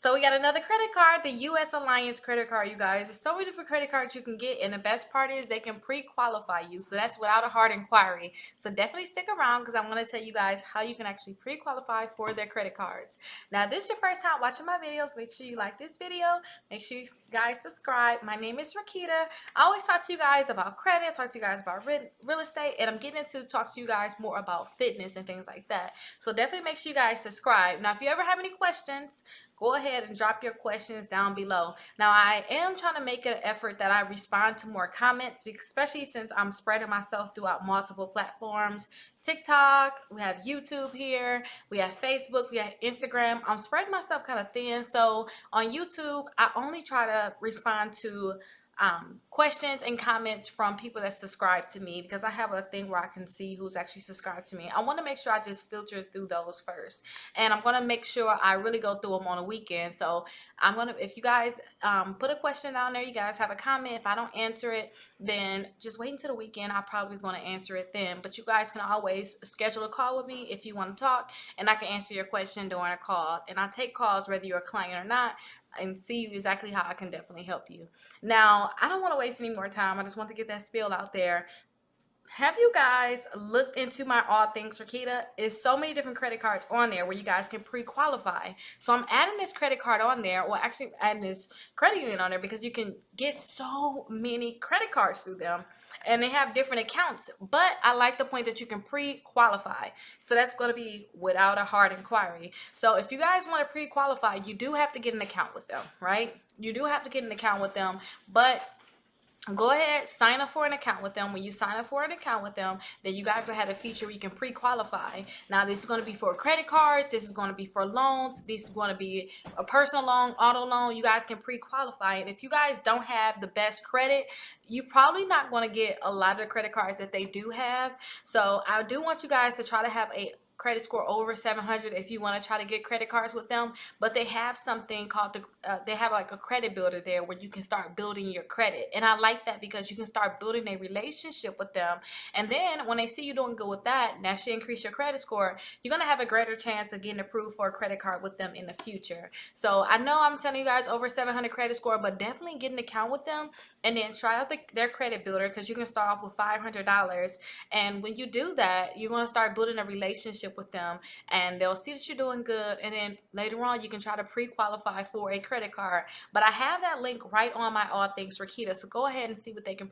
So we got another credit card, the U.S. Alliance credit card, you guys. There's so many different credit cards you can get, and the best part is they can pre-qualify you. So that's without a hard inquiry. So definitely stick around because I'm going to tell you guys how you can actually pre-qualify for their credit cards. Now, this is your first time watching my videos. Make sure you like this video. Make sure you guys subscribe. My name is Rickita. I always talk to you guys about credit, talk to you guys about real estate, and I'm getting into talk to you guys more about fitness and things like that. So definitely make sure you guys subscribe. Now, if you ever have any questions, go ahead and drop your questions down below. Now, I am trying to make an effort that I respond to more comments, especially since I'm spreading myself throughout multiple platforms. TikTok, we have YouTube here, we have Facebook, we have Instagram. I'm spreading myself kind of thin. So on YouTube, I only try to respond to questions and comments from people that subscribe to me, because I have a thing where I can see who's actually subscribed to me. I want to make sure I just filter through those first, and I'm going to make sure I really go through them on a weekend. So I'm going to, if you guys put a question down there, you guys have a comment, if I don't answer it, then just wait until the weekend. I'm probably going to answer it then, but you guys can always schedule a call with me if you want to talk, and I can answer your question during a call. And I take calls whether you're a client or not, and see exactly how I can definitely help you. Now, I don't want to waste any more time. I just want to get that spiel out there. Have you guys looked into my All Things Rickita? There's so many different credit cards on there where you guys can pre-qualify. So I'm adding this credit card on there, well, actually adding this credit union on there, because you can get so many credit cards through them, and they have different accounts. But I like the point that you can pre-qualify. So that's going to be without a hard inquiry. So if you guys want to pre-qualify, you do have to get an account with them, right? You do have to get an account with them, but go ahead, sign up for an account with them. When you sign up for an account with them, then you guys will have a feature where you can pre-qualify. Now, this is going to be for credit cards. This is going to be for loans. This is going to be a personal loan, auto loan. You guys can pre-qualify. And if you guys don't have the best credit, you're probably not going to get a lot of the credit cards that they do have. So I do want you guys to try to have a credit score over 700 if you want to try to get credit cards with them. But they have something called they have like a credit builder there where you can start building your credit, and I like that because you can start building a relationship with them, and then when they see you doing good with that, that should increase your credit score. You're going to have a greater chance of getting approved for a credit card with them in the future. So I know I'm telling you guys over 700 credit score, but definitely get an account with them and then try out their credit builder, because you can start off with $500, and when you do that, you're going to start building a relationship with them, and they'll see that you're doing good, and then later on you can try to pre-qualify for a credit card. But I have that link right on my All Things Rickita, so go ahead and see what they can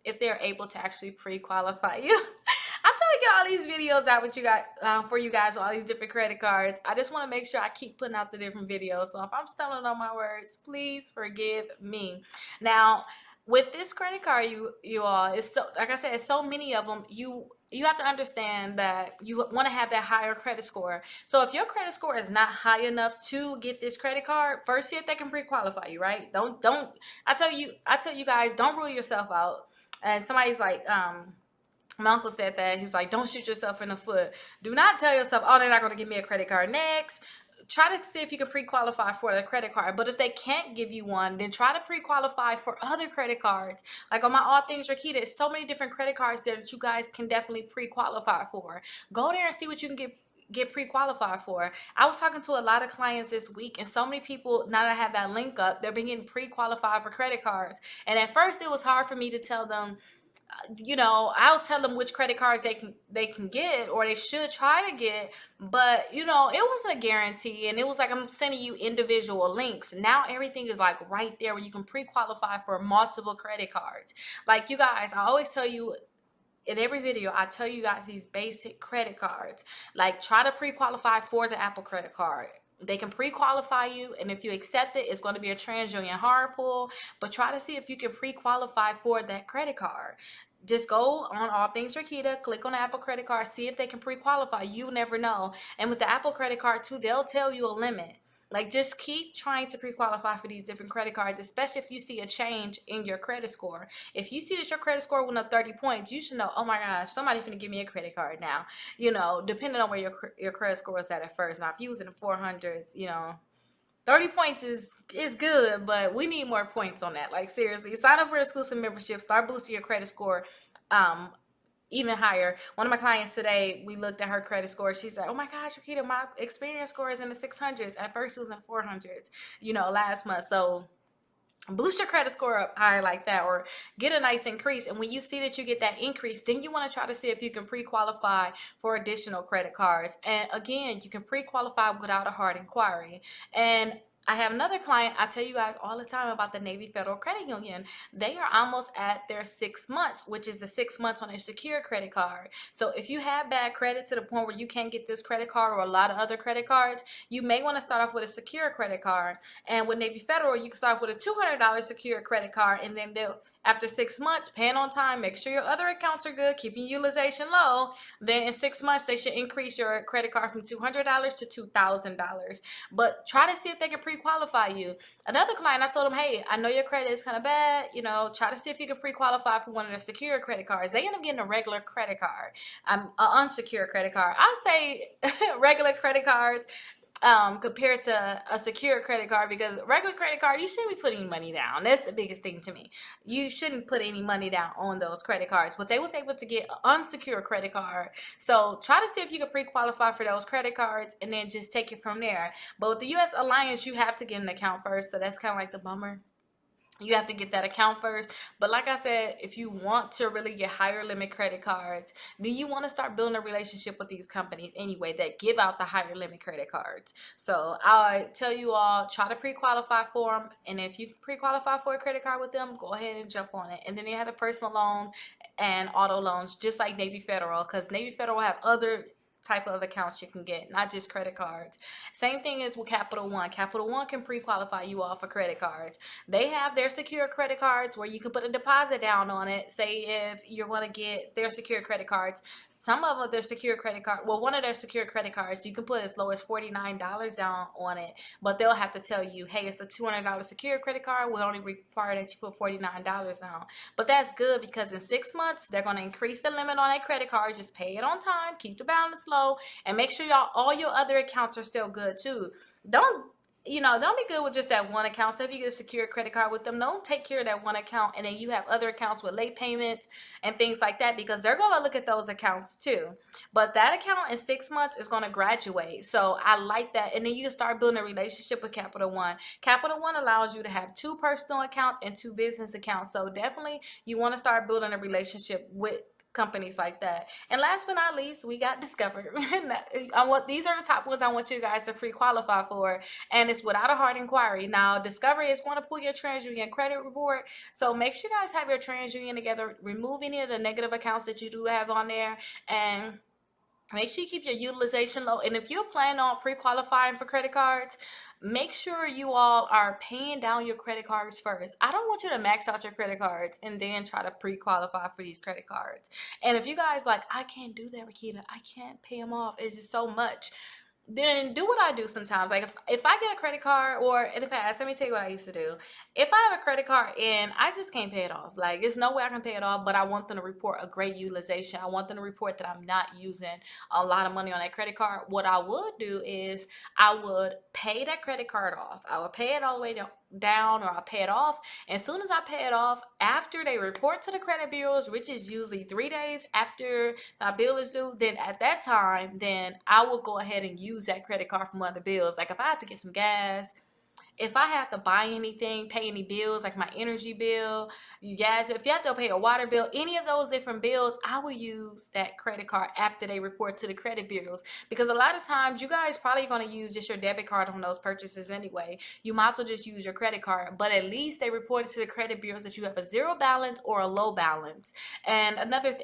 if they're able to actually pre-qualify you. I'm trying to get all these videos out with you guys, for you guys, with all these different credit cards. I just want to make sure I keep putting out the different videos. So if I'm stumbling on my words, please forgive me. Now, with this credit card, you all, it's so, like I said, it's so many of them. You have to understand that you want to have that higher credit score. So if your credit score is not high enough to get this credit card, first see if they can pre-qualify you, right? Don't I tell you guys, don't rule yourself out. And somebody's like, my uncle said that. He's like, don't shoot yourself in the foot. Do not tell yourself, oh, they're not going to give me a credit card next. Try to see if you can pre-qualify for the credit card. But if they can't give you one, then try to pre-qualify for other credit cards. Like on my All Things Rickita, there's so many different credit cards there that you guys can definitely pre-qualify for. Go there and see what you can get pre-qualified for. I was talking to a lot of clients this week, and so many people, now that I have that link up, they're being pre-qualified for credit cards. And at first it was hard for me to tell them, I'll tell them which credit cards they can get, or they should try to get, but it wasn't a guarantee, and it was like, I'm sending you individual links. Now everything is like right there where you can pre-qualify for multiple credit cards. Like, you guys, I always tell you in every video, I tell you guys these basic credit cards. Like, try to pre-qualify for the Apple credit card. They can pre-qualify you, and if you accept it, it's going to be a TransUnion hard pull. But try to see if you can pre-qualify for that credit card. Just go on All Things Rickita, click on the Apple credit card, see if they can pre-qualify. You never know. And with the Apple credit card too, they'll tell you a limit. Like, just keep trying to pre-qualify for these different credit cards, especially if you see a change in your credit score. If you see that your credit score went up 30 points, you should know, oh my gosh, somebody's going to give me a credit card now. Depending on where your credit score was at first. Now, if you was in the 400s, 30 points is good, but we need more points on that. Like, seriously, sign up for exclusive membership, start boosting your credit score. even higher. One of my clients today, we looked at her credit score. She said, "Oh my gosh, Rickita, my experience score is in the 600s. At first, it was in 400s, last month." So boost your credit score up higher like that, or get a nice increase. And when you see that you get that increase, then you want to try to see if you can pre-qualify for additional credit cards. And again, you can pre-qualify without a hard inquiry. And I have another client, I tell you guys all the time about the Navy Federal Credit Union. They are almost at their 6 months, which is the 6 months on their secure credit card. So if you have bad credit to the point where you can't get this credit card or a lot of other credit cards, you may want to start off with a secure credit card. And with Navy Federal, you can start off with a $200 secure credit card, and then they'll, after 6 months, paying on time, make sure your other accounts are good, keeping utilization low. Then in 6 months, they should increase your credit card from $200 to $2,000. But try to see if they can pre-qualify you. Another client, I told them, hey, I know your credit is kind of bad. Try to see if you can pre-qualify for one of their secure credit cards. They end up getting a regular credit card, an unsecured credit card. I say regular credit cards compared to a secure credit card, because regular credit card, you shouldn't be putting money down. That's the biggest thing to me. You shouldn't put any money down on those credit cards. But they was able to get an unsecured credit card. So try to see if you can pre-qualify for those credit cards and then just take it from there. But with the U.S. Alliance, you have to get an account first. So that's kind of like the bummer. You have to get that account first. But like I said, if you want to really get higher limit credit cards, then you want to start building a relationship with these companies anyway that give out the higher limit credit cards. So I tell you all, try to pre-qualify for them. And if you pre-qualify for a credit card with them, go ahead and jump on it. And then they have a personal loan and auto loans, just like Navy Federal, because Navy Federal have other type of accounts you can get, not just credit cards. Same thing is with Capital One. Capital One can pre-qualify you all for credit cards. They have their secure credit cards where you can put a deposit down on it. Say if you want to get their secure credit cards, some of them, their secure credit card, well, one of their secure credit cards, you can put as low as $49 down on it, but they'll have to tell you, hey, it's a $200 secure credit card. We only require that you put $49 down. But that's good, because in 6 months, they're going to increase the limit on that credit card. Just pay it on time, keep the balance low, and make sure all your other accounts are still good too. Don't be good with just that one account. So if you get a secure credit card with them, don't take care of that one account and then you have other accounts with late payments and things like that, because they're going to look at those accounts too. But that account in 6 months is going to graduate. So I like that. And then you can start building a relationship with Capital One. Capital One allows you to have 2 personal accounts and 2 business accounts. So definitely you want to start building a relationship with companies like that. And last but not least, we got Discover. These are the top ones I want you guys to pre-qualify for, and it's without a hard inquiry. Now, Discover is going to pull your TransUnion credit report, so make sure you guys have your TransUnion together. Remove any of the negative accounts that you do have on there, and make sure you keep your utilization low. And if you're planning on pre-qualifying for credit cards, make sure you all are paying down your credit cards first. I don't want you to max out your credit cards and then try to pre-qualify for these credit cards. And if you guys like, I can't do that, Rickita, I can't pay them off, it's just so much, then do what I do sometimes. Like if I get a credit card, or in the past, let me tell you what I used to do. If I have a credit card and I just can't pay it off, like there's no way I can pay it off, but I want them to report a great utilization. I want them to report that I'm not using a lot of money on that credit card. What I would do is I would pay that credit card off. I would pay it all the way down, or I'll pay it off. And as soon as I pay it off, after they report to the credit bureaus, which is usually 3 days after my bill is due, then at that time, then I will go ahead and use that credit card for other bills. Like if I have to get some gas, if I have to buy anything, pay any bills, like my energy bill, you guys, if you have to pay a water bill, any of those different bills, I will use that credit card after they report to the credit bureaus. Because a lot of times you guys probably going to use just your debit card on those purchases anyway. You might as well just use your credit card. But at least they reported to the credit bureaus that you have a zero balance or a low balance. And another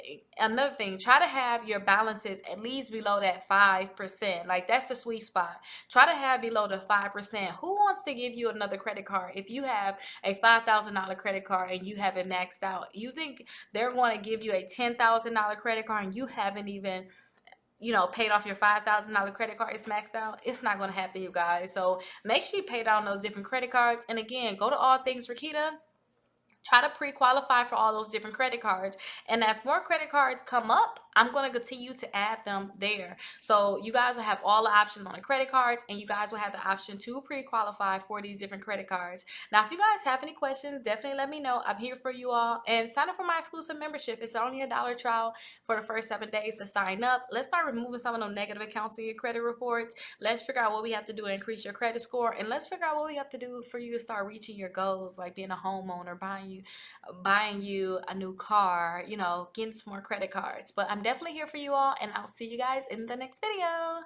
thing, try to have your balances at least below that 5%. Like that's the sweet spot. Try to have below the 5%. Who wants to give you another credit card if you have a $5,000 credit card and you haven't maxed out? You think they're going to give you a $10,000 credit card and you haven't even paid off your $5,000 credit card, it's maxed out? It's not going to happen, you guys. So make sure you pay down those different credit cards. And again, go to All Things Rickita. try to pre-qualify for all those different credit cards, and as more credit cards come up, I'm going to continue to add them there. So you guys will have all the options on the credit cards, and you guys will have the option to pre-qualify for these different credit cards. Now if you guys have any questions, definitely let me know. I'm here for you all, and sign up for my exclusive membership. It's only $1 trial for the first 7 days to sign up. Let's start removing some of those negative accounts in your credit reports. Let's figure out what we have to do to increase your credit score, and let's figure out what we have to do for you to start reaching your goals, like being a homeowner, buying you a new car, getting some more credit cards. But I'm definitely here for you all, and I'll see you guys in the next video.